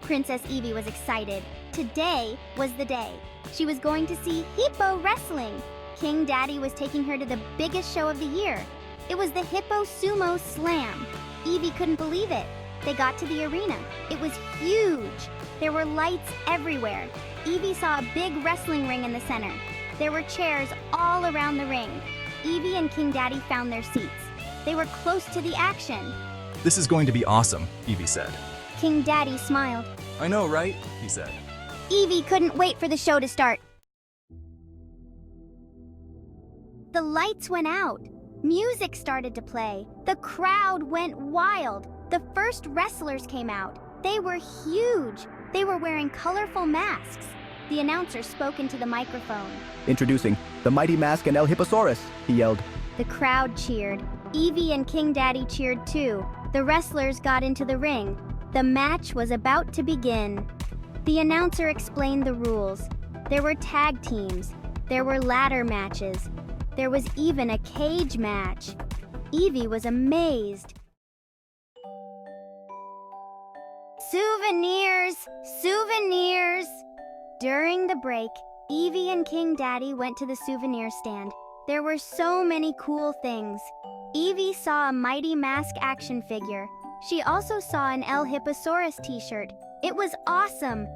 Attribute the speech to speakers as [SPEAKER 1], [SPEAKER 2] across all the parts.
[SPEAKER 1] Princess Eevee was excited. Today was the day. She was going to see Hippo wrestling. King Daddy was taking her to the biggest show of the year. It was the Hippo Sumo Slam. Eevee couldn't believe it. They got to the arena. It was huge. There were lights everywhere. Eevee saw a big wrestling ring in the center. There were chairs all around the ring. Eevee and King Daddy found their seats. They were close to the action.
[SPEAKER 2] This is going to be awesome, Eevee said.
[SPEAKER 1] King Daddy smiled.
[SPEAKER 2] I know, right? He said.
[SPEAKER 1] Eevee couldn't wait for the show to start. The lights went out. Music started to play. The crowd went wild. The first wrestlers came out. They were huge. They were wearing colorful masks. The announcer spoke into the microphone.
[SPEAKER 3] Introducing the Mighty Mask and El Hipposaurus, he yelled.
[SPEAKER 1] The crowd cheered. Eevee and King Daddy cheered too. The wrestlers got into the ring. The match was about to begin. The announcer explained the rules. There were tag teams. There were ladder matches. There was even a cage match. Eevee was amazed. Souvenirs! Souvenirs! During the break, Eevee and King Daddy went to the souvenir stand. There were so many cool things. Eevee saw a Mighty Mask action figure. She also saw an El Hipposaurus t-shirt. It was awesome.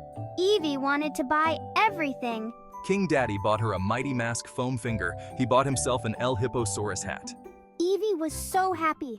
[SPEAKER 1] Eevee wanted to buy everything.
[SPEAKER 2] King Daddy bought her a Mighty Mask foam finger. He bought himself an El Hipposaurus hat.
[SPEAKER 1] Eevee was so happy.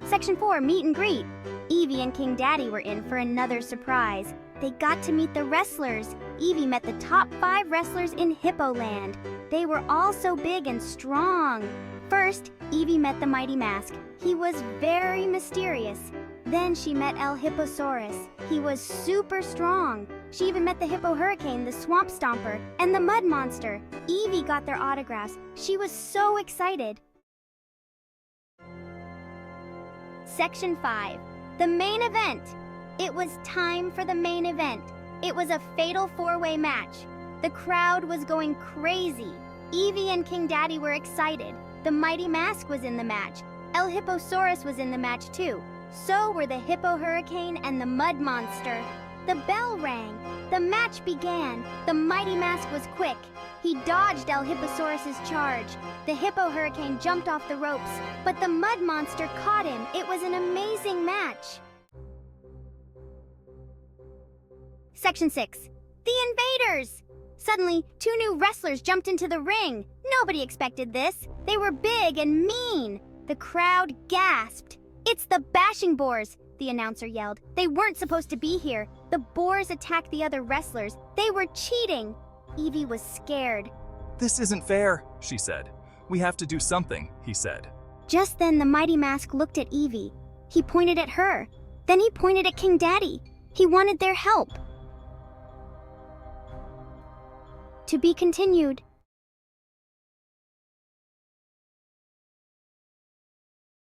[SPEAKER 1] Section 4, Meet and Greet. Eevee and King Daddy were in for another surprise. They got to meet the wrestlers. Eevee met the top 5 wrestlers in Hippo Land. They were all so big and strong. First, Eevee met the Mighty Mask. He was very mysterious. Then she met El Hipposaurus. He was super strong. She even met the Hippo Hurricane, the Swamp Stomper, and the Mud Monster. Eevee got their autographs. She was so excited. Section 5. The main event. It was time for the main event. It was a fatal 4-way match. The crowd was going crazy. Eevee and King Daddy were excited. The Mighty Mask was in the match. El Hipposaurus was in the match too. So were the Hippo Hurricane and the Mud Monster. The bell rang. The match began. The Mighty Mask was quick. He dodged El Hipposaurus's charge. The Hippo Hurricane jumped off the ropes, but the Mud Monster caught him. It was an amazing match. Section 6. The Invaders! Suddenly, 2 new wrestlers jumped into the ring. Nobody expected this. They were big and mean. The crowd gasped. It's the Bashing Boars, the announcer yelled. They weren't supposed to be here. The boars attacked the other wrestlers. They were cheating. Eevee was scared.
[SPEAKER 2] This isn't fair, she said. We have to do something, he said.
[SPEAKER 1] Just then, the Mighty Mask looked at Eevee. He pointed at her. Then he pointed at King Daddy. He wanted their help. To be continued.